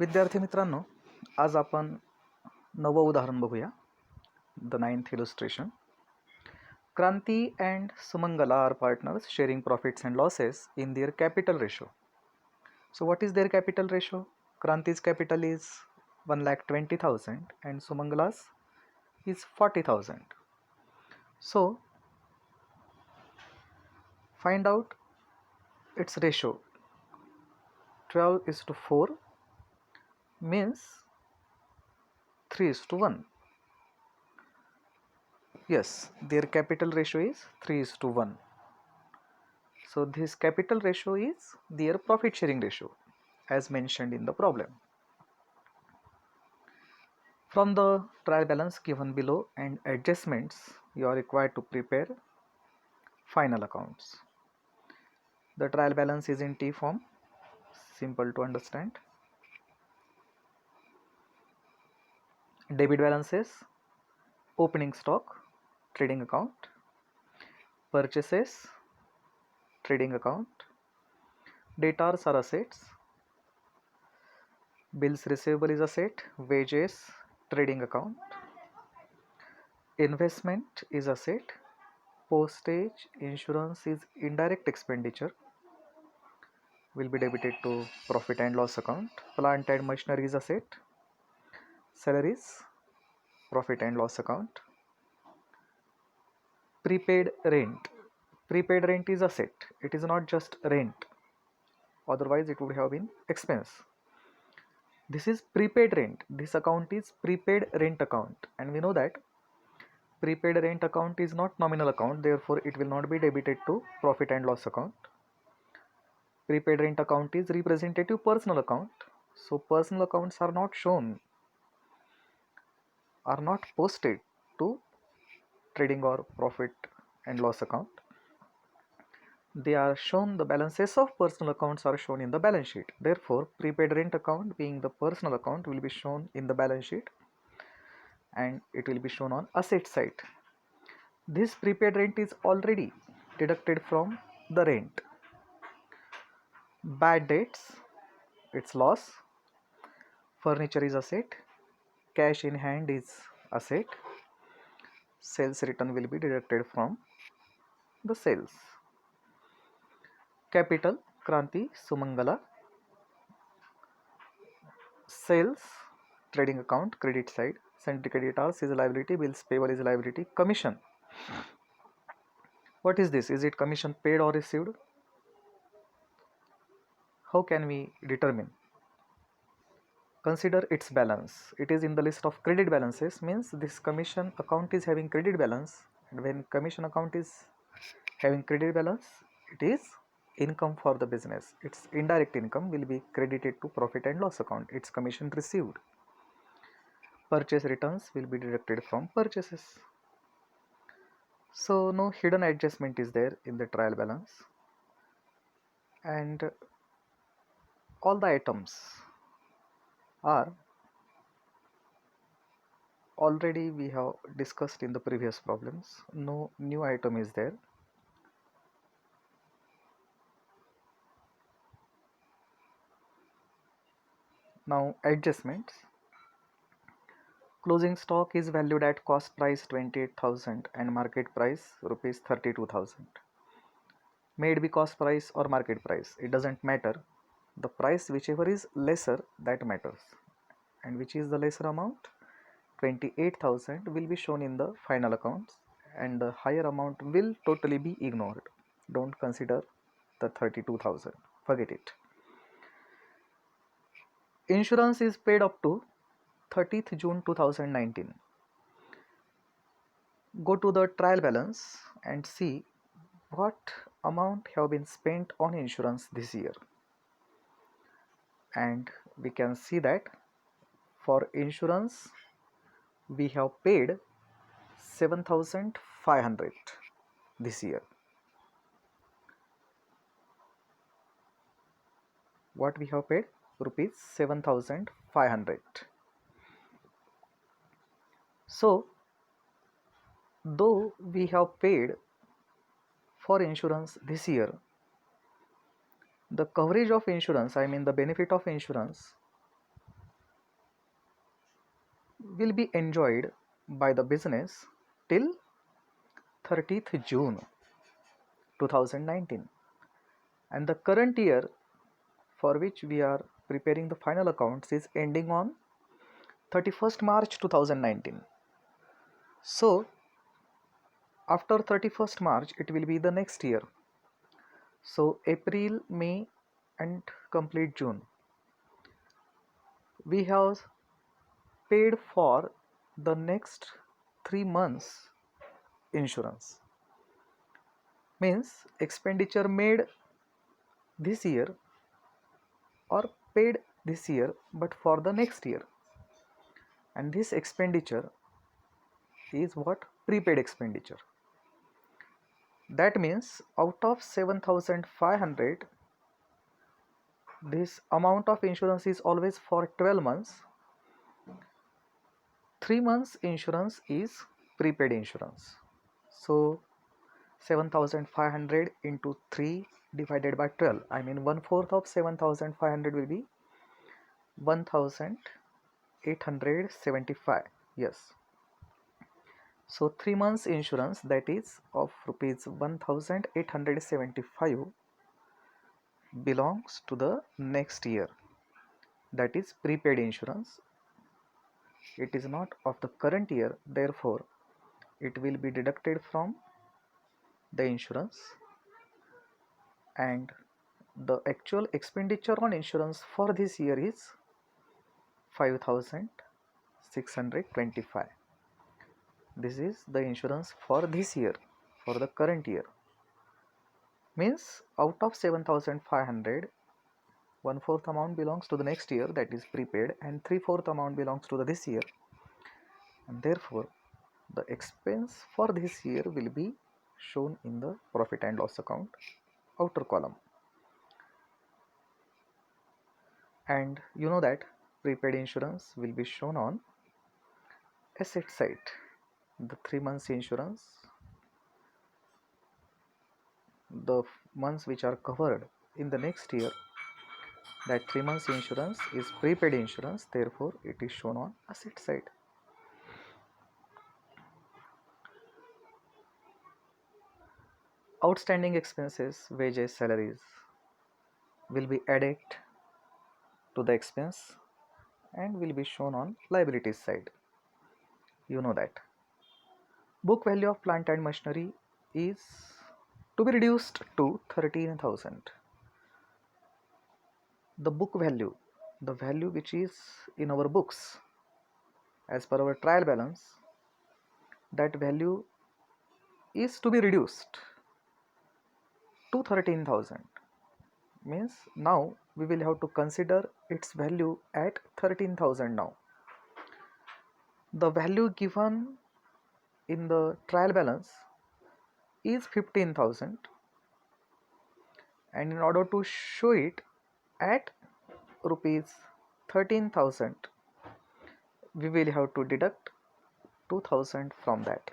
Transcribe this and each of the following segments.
विद्यार्थी मित्रांनो, आज आपण नवं उदाहरण बघूया. The 9th illustration. Kranti and Sumangala are partners sharing profits and losses in their capital ratio. So what is their capital ratio? Kranti's capital is 1,20,000 and Sumangala's is 40,000. So find out its ratio. 12:4 means 3:1. Yes, their capital ratio is 3:1. So this capital ratio is their profit sharing ratio as mentioned in the problem. From the trial balance given below and adjustments, you are required to prepare final accounts. The trial balance is in T form, simple to understand. Debit balances, opening stock, trading account, purchases, trading account, debtors are assets, bills receivable is asset, wages, trading account, investment is asset, postage, insurance is indirect expenditure, will be debited to profit and loss account. Plant and machinery is asset, salaries, profit and loss account. Prepaid rent. Prepaid rent is asset. It is not just rent. Otherwise, it would have been expense. This is prepaid rent. This account is prepaid rent account, and we know that prepaid rent account is not nominal account. Therefore, it will not be debited to profit and loss account. Prepaid rent account is representative personal account. So personal accounts are not shown, are not posted to trading or profit and loss account. They are shown, the balances of personal accounts are shown in the balance sheet. Therefore, prepaid rent account being the personal account will be shown in the balance sheet and it will be shown on asset side. This prepaid rent is already deducted from the rent. Bad debts, it's loss. Furniture is asset. Cash in hand is asset. Sales return will be deducted from the sales. Capital, Kranti, Sumangala. Sales, trading account, credit side. Sundry creditors is liability, bills payable is liability. Commission. What is this? Is it commission paid or received? How can we determine? Consider its balance. It is in the list of credit balances, means this commission account is having credit balance, and when commission account is having credit balance, it is income for the business. Its indirect income will be credited to profit and loss account. Its commission received. Purchase returns will be deducted from purchases. So no hidden adjustment is there in the trial balance, and all the items are already we have discussed in the previous problems. No new item is there. Now adjustments. Closing stock is valued at cost price 28,000 and market price rupees 32,000. May it be cost price or market price, it doesn't matter. The price whichever is lesser, that matters. And which is the lesser amount? 28,000 will be shown in the final accounts and the higher amount will totally be ignored. Don't consider the 32,000. Forget it. Insurance is paid up to 30th June 2019. Go to the trial balance and see what amount have been spent on insurance this year. And we can see that for insurance we have paid 7,500 this year. What we have paid? Rupees 7,500. So though we have paid for insurance this year, the coverage of insurance, I mean the benefit of insurance, will be enjoyed by the business till 30th June 2019, and the current year for which we are preparing the final accounts is ending on 31st March 2019. So after 31st March it will be the next year. So April, May and complete June. We have paid for the next 3 months insurance. Means expenditure made this year or paid this year but for the next year. And this expenditure is what? Prepaid expenditure. That means out of 7,500, this amount of insurance is always for 12 months. 3 months insurance is prepaid insurance. So 7,500 into 3 divided by 12, I mean 1/4 of 7,500 will be 1,875. Yes. So 3 months insurance, that is of rupees 1,875, belongs to the next year, that is prepaid insurance. It is not of the current year, therefore it will be deducted from the insurance, and the actual expenditure on insurance for this year is 5,625. This is the insurance for this year, for the current year. Means out of 7,500, 1/4 amount belongs to the next year, that is prepaid, and 3/4 amount belongs to the this year, and therefore the expense for this year will be shown in the profit and loss account outer column. And you know that prepaid insurance will be shown on asset side. The 3 months insurance, the months which are covered in the next year, that 3 months insurance is prepaid insurance, therefore it is shown on asset side. Outstanding expenses, wages, salaries will be added to the expense and will be shown on liabilities side. You know that. Book value of plant and machinery is to be reduced to 13,000. The book value, the value which is in our books as per our trial balance, that value is to be reduced to 13,000. Means now we will have to consider its value at 13,000 now. The value given in the trial balance is 15,000, and in order to show it at rupees 13,000, we will have to deduct 2,000 from that.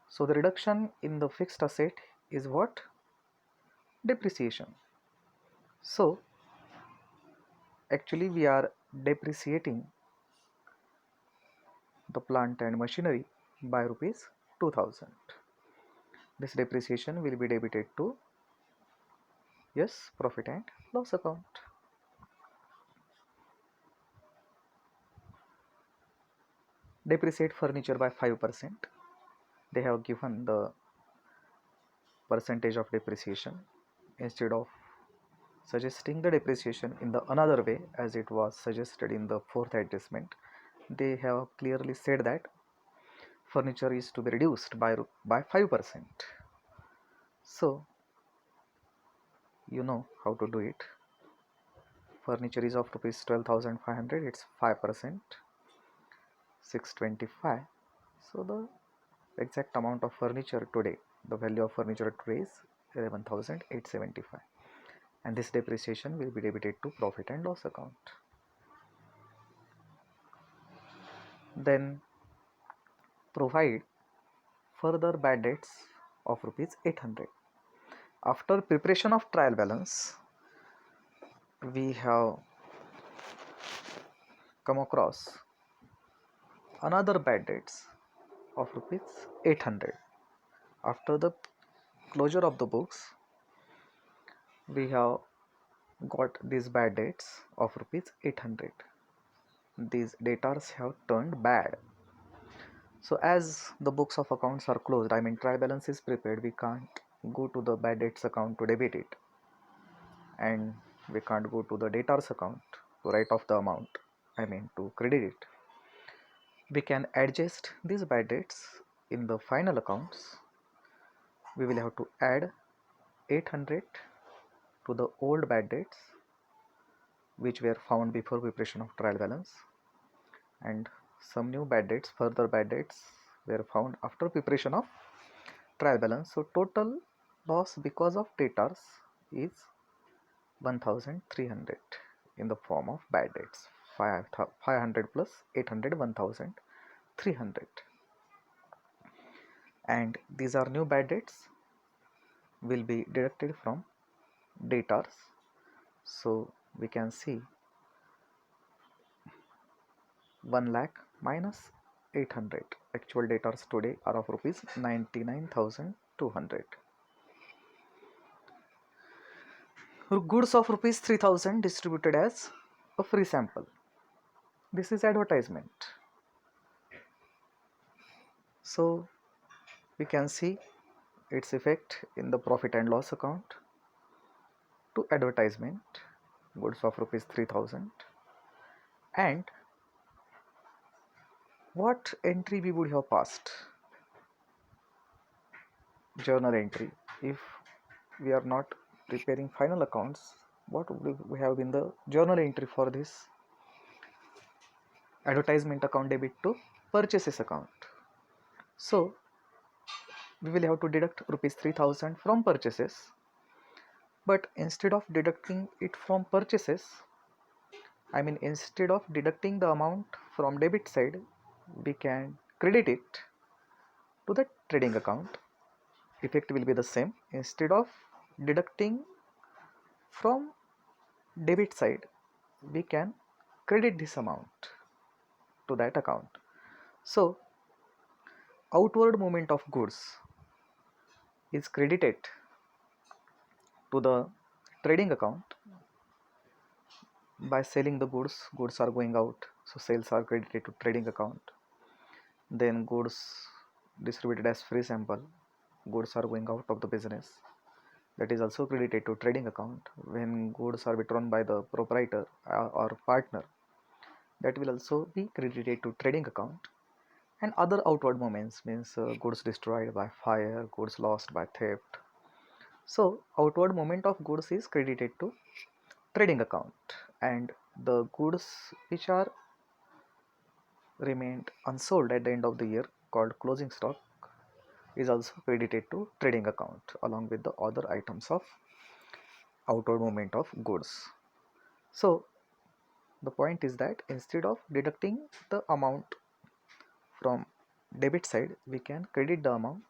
So the reduction in the fixed asset is what? Depreciation. So actually we are depreciating the plant and machinery by rupees 2,000. This depreciation will be debited to, yes, profit and loss account. Depreciate furniture by 5%. They have given the percentage of depreciation instead of suggesting the depreciation in the another way as it was suggested in the fourth adjustment. They have clearly said that furniture is to be reduced by 5%. So you know how to do it. Furniture is of rupees 12,500, it's 5%, 625. So the exact amount of furniture today, the value of furniture today is 11,875, and this depreciation will be debited to profit and loss account. Then provide further bad debts of rupees 800. After preparation of trial balance, we have come across another bad debts of rupees 800. After the closure of the books, we have got these bad debts of rupees 800. These debtors have turned bad. So as the books of accounts are closed, I mean trial balance is prepared, we can't go to the bad debts account to debit it, and we can't go to the debtors account to write off the amount, I mean to credit it. We can adjust these bad debts in the final accounts. We will have to add 800 to the old bad debts which were found before preparation of trial balance, and some new bad debts, further bad debts were found after preparation of trial balance. So total loss because of debtors is 1300 in the form of bad debts. 500 plus 800, 1300. And these are new bad debts will be deducted from debtors. So we can see 1 lakh minus 800. Actual debtors today are of rupees 99,200. Goods of rupees 3000 distributed as a free sample. This is advertisement. So we can see its effect in the profit and loss account. To advertisement, goods of rupees 3000, and what entry we would have passed? Journal entry. If we are not preparing final accounts, what would we have been the journal entry for this advertisement account debit to purchases account? So we will have to deduct rupees 3000 from purchases, but instead of deducting it from purchases, I mean instead of deducting the amount from debit side, we can credit it to the trading account. Effect will be the same. Instead of deducting from debit side, we can credit this amount to that account. So outward movement of goods is credited to the trading account. By selling the goods are going out, so sales are credited to trading account. Then goods distributed as free sample, goods are going out of the business, that is also credited to trading account. When goods are withdrawn by the proprietor or partner, that will also be credited to trading account. And other outward movements means goods destroyed by fire, goods lost by theft. So outward movement of goods is credited to trading account, and the goods which are remained unsold at the end of the year, called closing stock, is also credited to trading account along with the other items of outward movement of goods. So the point is that instead of deducting the amount from debit side, we can credit the amount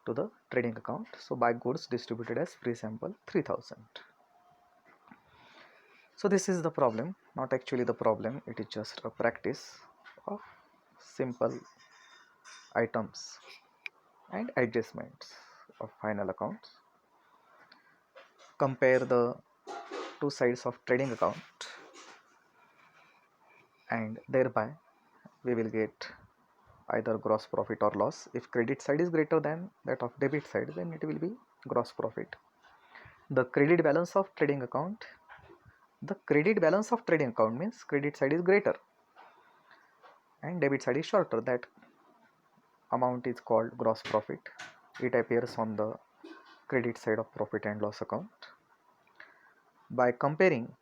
to the trading account. So buy goods distributed as free sample 3000. So this is the problem, not actually the problem, it is just a practice of simple items and adjustments of final accounts. Compare the two sides of trading account, and thereby we will get either gross profit or loss. If credit side is greater than that of debit side, then it will be gross profit. The credit balance of trading account, the credit balance of trading account means credit side is greater and debit side is shorter. That amount is called gross profit. It appears on the credit side of profit and loss account. By comparing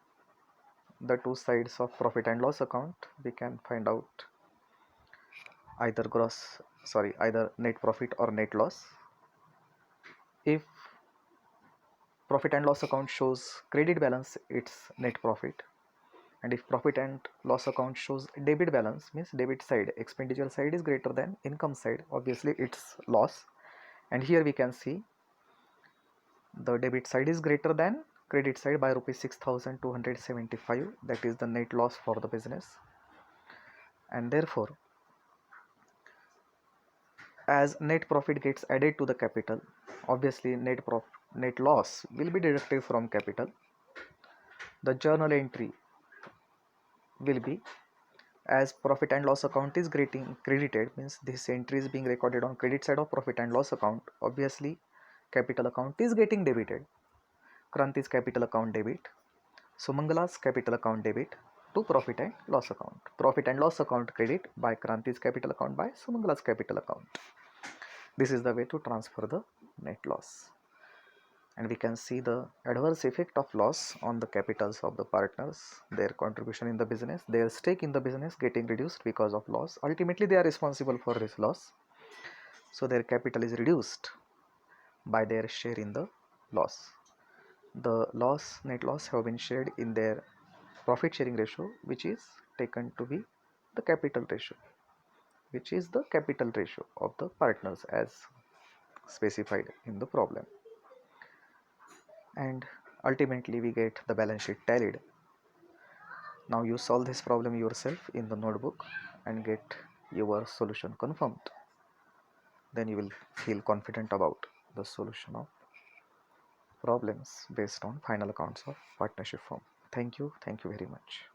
the two sides of profit and loss account, we can find out either net profit or net loss. If profit and loss account shows credit balance, it's net profit, and if profit and loss account shows debit balance, means debit side, expenditure side is greater than income side, obviously it's loss. And here we can see the debit side is greater than credit side by rupees 6275, that is the net loss for the business. and therefore as net profit gets added to the capital, obviously net loss will be deducted from capital. The journal entry will be, as profit and loss account is getting credited, means this entry is being recorded on credit side of profit and loss account, obviously capital account is getting debited. Kranti's capital account debit, Sumangala's capital account debit to profit and loss account. Profit and loss account credit by Kranti's capital account by Sumangala's capital account. This is the way to transfer the net loss. And we can see the adverse effect of loss on the capitals of the partners, their contribution in the business, their stake in the business getting reduced because of loss. Ultimately, they are responsible for this loss. So their capital is reduced by their share in the loss. The net loss have been shared in their profit sharing ratio, which is taken to be the capital ratio, which is the capital ratio of the partners as specified in the problem. And ultimately we get the balance sheet tallied. Now you solve this problem yourself in the notebook and get your solution confirmed. Then you will feel confident about the solution of problems based on final accounts of partnership firm. Thank you very much.